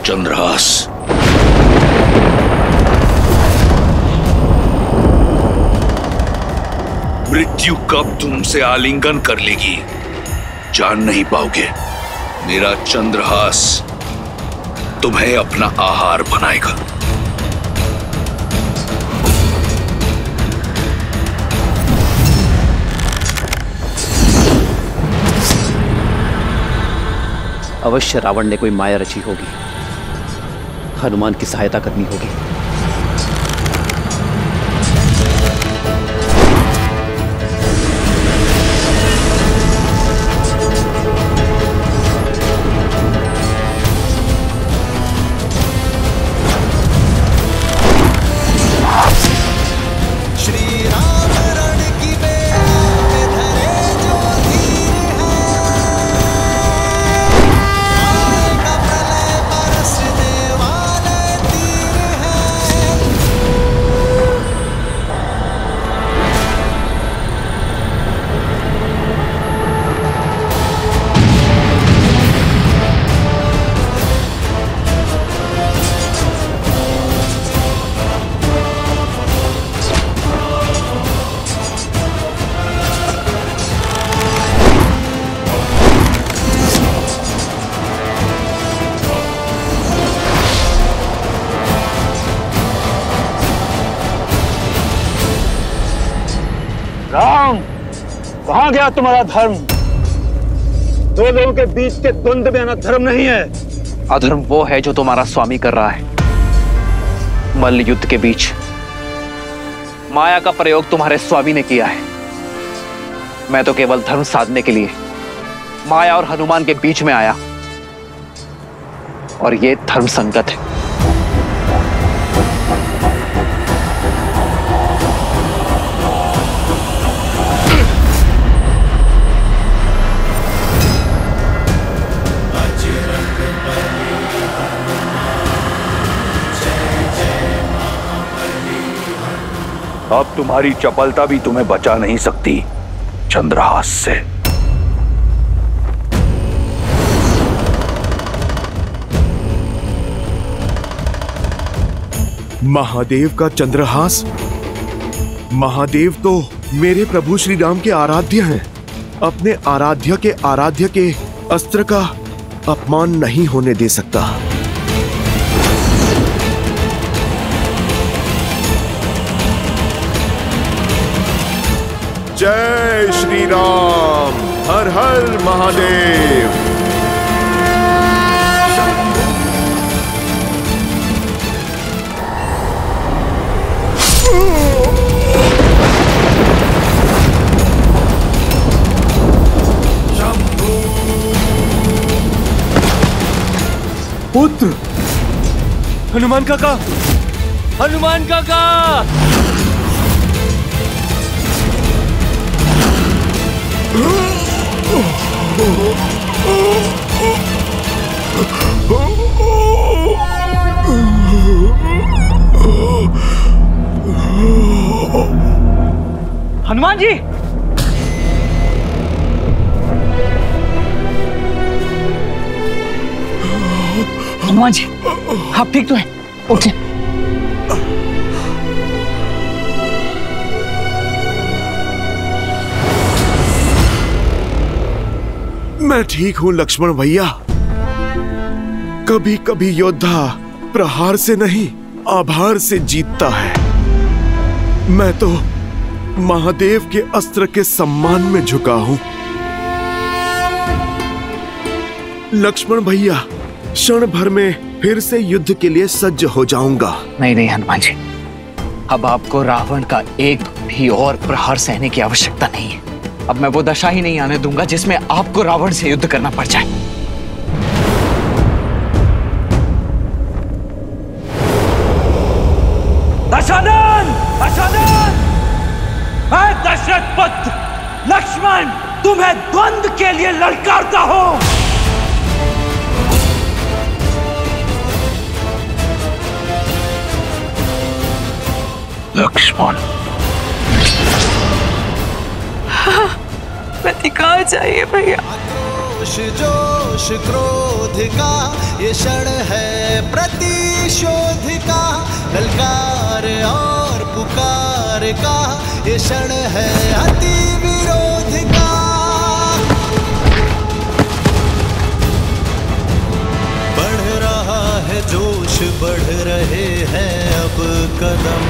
चंद्रहास, मृत्यु कब तुमसे आलिंगन कर लेगी जान नहीं पाओगे। मेरा चंद्रहास तुम्हें अपना आहार बनाएगा। अवश्य रावण ने कोई माया रची होगी, हनुमान की सहायता करनी होगी। राम, कहां गया तुम्हारा धर्म? दो लोगों के बीच के द्वंद्व में अधर्म नहीं है। अधर्म वो है जो तुम्हारा स्वामी कर रहा है। मल्ल युद्ध के बीच माया का प्रयोग तुम्हारे स्वामी ने किया है। मैं तो केवल धर्म साधने के लिए माया और हनुमान के बीच में आया, और ये धर्म संगत है। अब तुम्हारी चपलता भी तुम्हें बचा नहीं सकती चंद्रहास से। महादेव का चंद्रहास? महादेव तो मेरे प्रभु श्री राम के आराध्य हैं। अपने आराध्य के अस्त्र का अपमान नहीं होने दे सकता। जय श्री राम, हर हर महादेव। पुत्र हनुमान काका, हनुमान काका! हनुमान जी, हनुमान जी, आप ठीक तो हैं? उठिए। मैं ठीक हूं लक्ष्मण भैया। कभी कभी योद्धा प्रहार से नहीं, आभार से जीतता है। मैं तो महादेव के अस्त्र के सम्मान में झुका हूं। लक्ष्मण भैया, क्षण भर में फिर से युद्ध के लिए सज्ज हो जाऊंगा। नहीं नहीं हनुमान जी, अब आपको रावण का एक भी और प्रहार सहने की आवश्यकता नहीं है। अब मैं वो दशा ही नहीं आने दूंगा जिसमें आपको रावण से युद्ध करना पड़ जाए। दशानन, दशानन! मैं दशरथ पुत्र लक्ष्मण तुम्हें द्वंद्व के लिए ललकारता हूं। लक्ष्मण, प्रतिकार चाहिए भैया। होश जोश क्रोध का ये क्षण है प्रतिशोध का, ललकार और पुकार का ये क्षण है अति विरोध का। बढ़ रहा है जोश, बढ़ रहे हैं अब कदम।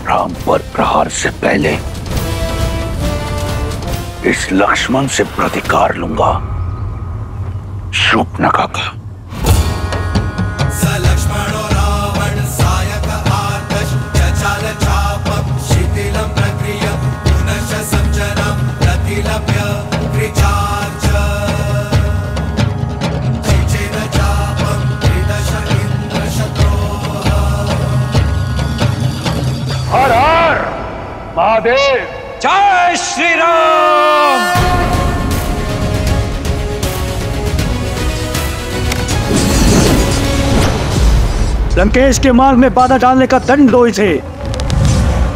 राम पर प्रहार से पहले इस लक्ष्मण से प्रतिकार लूंगा, शूर्पणखा का। लक्ष्मणो रावण सायक आर्तश चचाल चापम शिथिलं प्रक्रिय पुनश्च संचरं प्रतिलभ्य कृचार्च चिचेन चापं त्रिदश इन्द्रशत्रोः। हर हर महादेव। जय श्री राम। लंकेश के मार्ग में बाधा डालने का दंड दो इसे।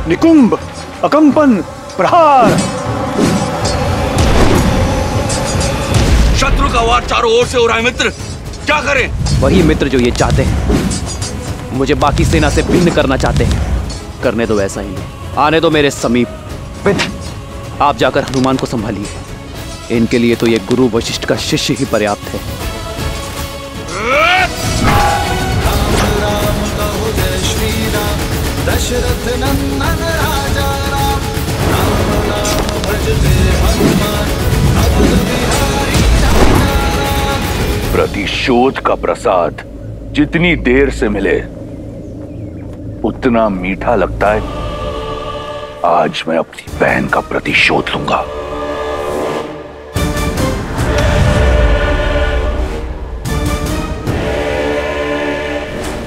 निकुंभ, अकंपन, प्रहार। शत्रु का वार चारों ओर से हो रहा है मित्र, क्या करें? वही मित्र जो ये चाहते हैं, मुझे बाकी सेना से भिन्न करना चाहते हैं। करने दो ऐसा ही, आने दो मेरे समीप। आप जाकर हनुमान को संभालिए, इनके लिए तो ये गुरु वशिष्ठ का शिष्य ही पर्याप्त है। राम कहो जय श्री राम, दशरथ नंदन राजा राम। राम नाम भजते हनुमान, अवध बिहारी राजा राम। प्रतिशोध का प्रसाद जितनी देर से मिले उतना मीठा लगता है। आज मैं अपनी बहन का प्रतिशोध लूंगा।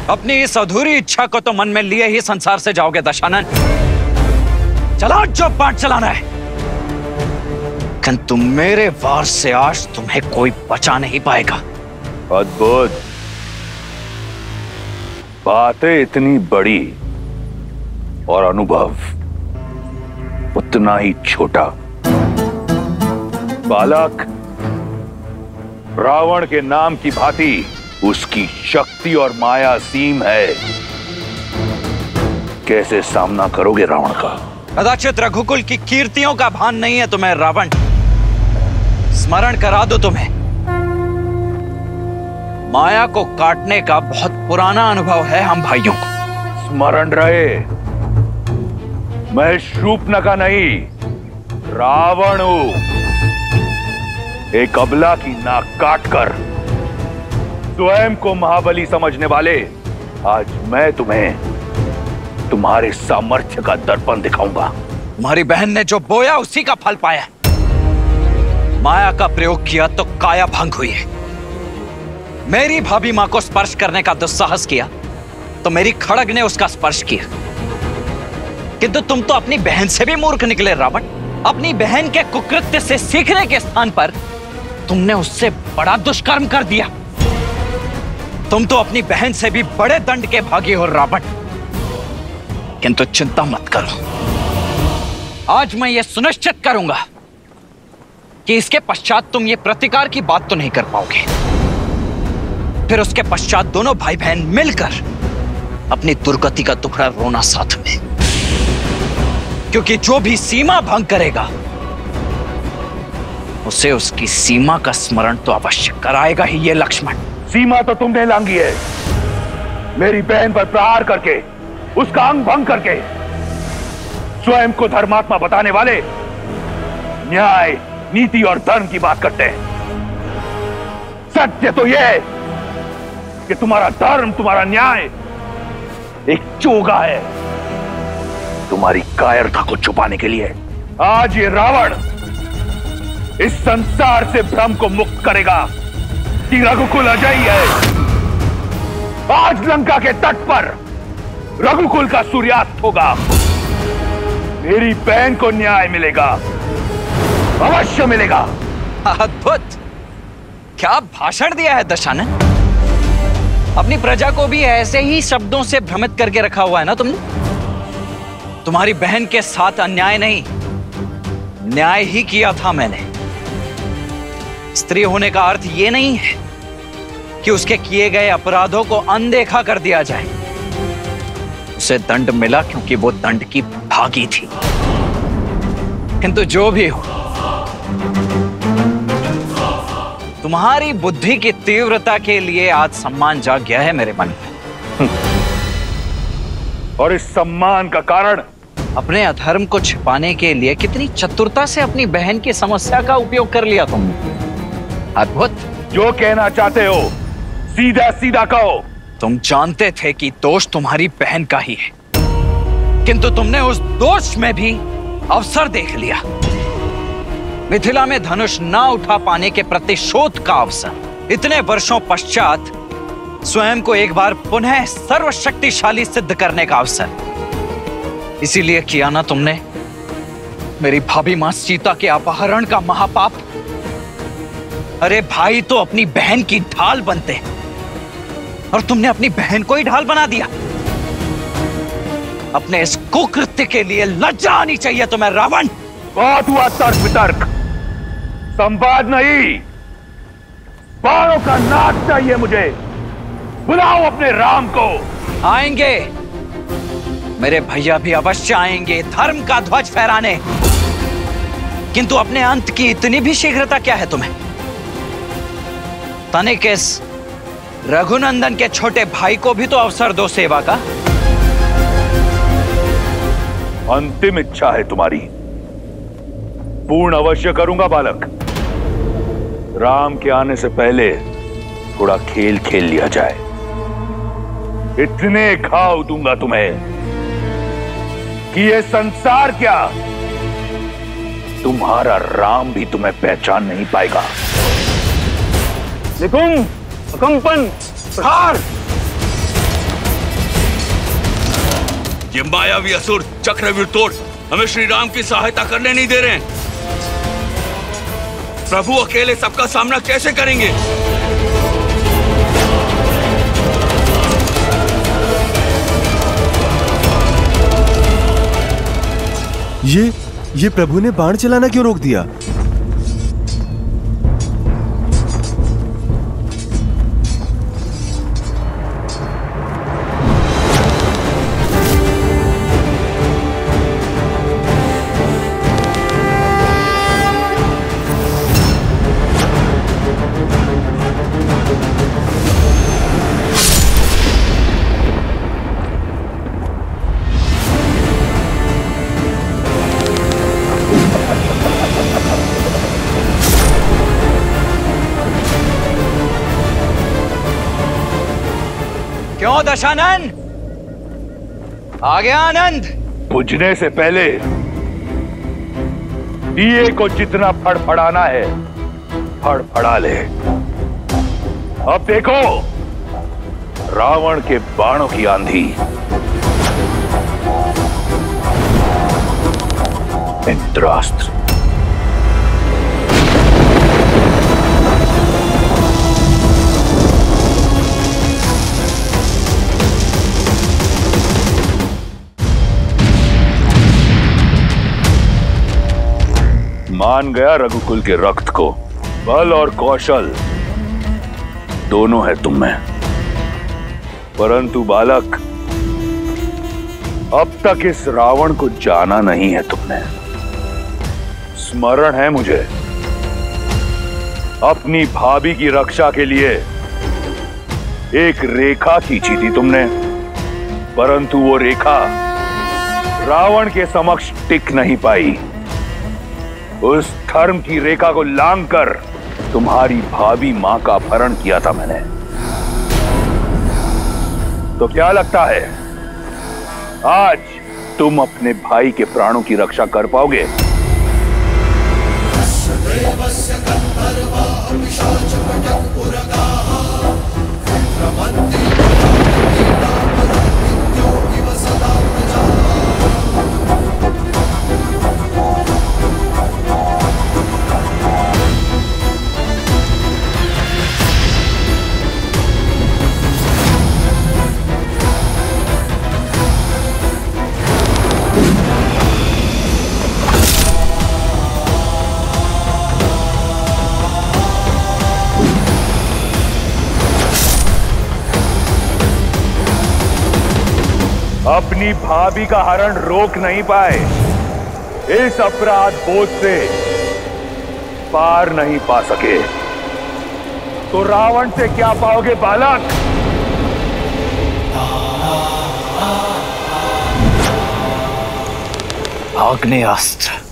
अपनी इस अधूरी इच्छा को तो मन में लिए ही संसार से जाओगे दशानन। चलो जो पाठ चलाना है, किंतु मेरे वार से आज तुम्हें कोई बचा नहीं पाएगा। अद्भुत। बातें इतनी बड़ी और अनुभव उतना ही छोटा। बालक, रावण के नाम की भांति उसकी शक्ति और माया सीम है। कैसे सामना करोगे रावण का? कदाचित रघुकुल की कीर्तियों का भान नहीं है तुम्हें रावण। स्मरण करा दो तुम्हें, माया को काटने का बहुत पुराना अनुभव है हम भाइयों को। स्मरण रहे, मैं शूर्पणखा नहीं, रावण हूं। एक अबला की नाक काटकर स्वयं को महाबली समझने वाले, आज मैं तुम्हें तुम्हारे सामर्थ्य का दर्पण दिखाऊंगा। तुम्हारी बहन ने जो बोया उसी का फल पाया। माया का प्रयोग किया तो काया भंग हुई है। मेरी भाभी मां को स्पर्श करने का दुस्साहस किया तो मेरी खड़ग ने उसका स्पर्श किया। किंतु तुम तो अपनी बहन से भी मूर्ख निकले रावण। अपनी बहन के कुकृत्य से सीखने के स्थान पर तुमने उससे बड़ा दुष्कर्म कर दिया। तुम तो अपनी बहन से भी बड़े दंड के भागी हो रावण। किंतु चिंता मत करो, आज मैं यह सुनिश्चित करूंगा कि इसके पश्चात तुम ये प्रतिकार की बात तो नहीं कर पाओगे। फिर उसके पश्चात दोनों भाई बहन मिलकर अपनी दुर्गति का दुखड़ा रोना साथ में। क्योंकि जो भी सीमा भंग करेगा उसे उसकी सीमा का स्मरण तो अवश्य कराएगा ही ये लक्ष्मण। सीमा तो तुमने लांघी है, मेरी बहन पर प्रहार करके, उसका अंग भंग करके। स्वयं को धर्मात्मा बताने वाले न्याय, नीति और धर्म की बात करते हैं। सत्य तो यह है कि तुम्हारा धर्म, तुम्हारा न्याय एक चोगा है तुम्हारी कायरता को छुपाने के लिए। आज ये रावण इस संसार से भ्रम को मुक्त करेगा कि रघुकुल अजयी है। आज लंका के तट पर रघुकुल का सूर्यास्त होगा। मेरी बहन को न्याय मिलेगा, अवश्य मिलेगा। अद्भुत, क्या भाषण दिया है दशानन। अपनी प्रजा को भी ऐसे ही शब्दों से भ्रमित करके रखा हुआ है ना तुमने। तुम्हारी बहन के साथ अन्याय नहीं, न्याय ही किया था मैंने। स्त्री होने का अर्थ यह नहीं है कि उसके किए गए अपराधों को अनदेखा कर दिया जाए। उसे दंड मिला क्योंकि वो दंड की भागी थी। किंतु जो भी हो, तुम्हारी बुद्धि की तीव्रता के लिए आज सम्मान जाग गया है मेरे मन में। और इस सम्मान का कारण? अपने अधर्म को छिपाने के लिए कितनी चतुरता से अपनी बहन की समस्या का उपयोग कर लिया तुमने। अद्भुत। जो कहना चाहते हो सीधा सीधा कहो। तुम जानते थे कि दोष तुम्हारी बहन का ही है, किंतु तुमने उस दोष में भी अवसर देख लिया। मिथिला में धनुष ना उठा पाने के प्रतिशोध का अवसर। इतने वर्षों पश्चात स्वयं को एक बार पुनः सर्वशक्तिशाली सिद्ध करने का अवसर। इसीलिए किया ना तुमने मेरी भाभी मां सीता के अपहरण का महापाप। अरे भाई तो अपनी बहन की ढाल बनते हैं और तुमने अपनी बहन को ही ढाल बना दिया। अपने इस कुकृत्य के लिए लज्जा आनी चाहिए तुम्हें रावण। बहुत हुआ तर्क वितर्क, संवाद नहीं। बाणों का नाच चाहिए मुझे। बुलाओ अपने राम को। आएंगे, मेरे भैया भी अवश्य आएंगे धर्म का ध्वज फहराने। किंतु अपने अंत की इतनी भी शीघ्रता क्या है तुम्हें? तनिक इस रघुनंदन के छोटे भाई को भी तो अवसर दो सेवा का। अंतिम इच्छा है तुम्हारी, पूर्ण अवश्य करूंगा बालक। राम के आने से पहले थोड़ा खेल खेल लिया जाए। इतने घाव दूंगा तुम्हें कि ये संसार क्या, तुम्हारा राम भी तुम्हें पहचान नहीं पाएगा। निकुंभ, अकंपन, प्रहार। ये मायावी असुर चक्रव्यूह तोड़ हमें श्री राम की सहायता करने नहीं दे रहे हैं। प्रभु अकेले सबका सामना कैसे करेंगे? ये प्रभु ने बाण चलाना क्यों रोक दिया? क्यों दशानन? आ गया आनंद? बुझने से पहले दिए को जितना फड़फड़ाना है फड़फड़ा ले। अब देखो रावण के बाणों की आंधी। इंद्रास्त्र। मान गया रघुकुल के रक्त को। बल और कौशल दोनों है तुम में, परंतु बालक अब तक इस रावण को जाना नहीं है तुमने। स्मरण है मुझे, अपनी भाभी की रक्षा के लिए एक रेखा खींची थी तुमने, परंतु वो रेखा रावण के समक्ष टिक नहीं पाई। उस धर्म की रेखा को लांघकर तुम्हारी भाभी मां का अपहरण किया था मैंने। तो क्या लगता है आज तुम अपने भाई के प्राणों की रक्षा कर पाओगे? अपनी भाभी का हरण रोक नहीं पाए, इस अपराध बोझ से पार नहीं पा सके, तो रावण से क्या पाओगे बालक? आग्नेयास्त्र।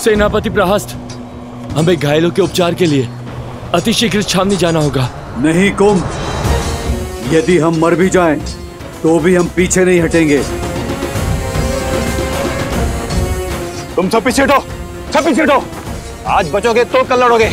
सेनापति प्रहस्त, हमें घायलों के उपचार के लिए अतिशीघ्र छावनी जाना होगा। नहीं कुंभ, यदि हम मर भी जाएं, तो भी हम पीछे नहीं हटेंगे। तुम सब पीछे हटो, सब पीछे हटो। आज बचोगे तो कल लड़ोगे।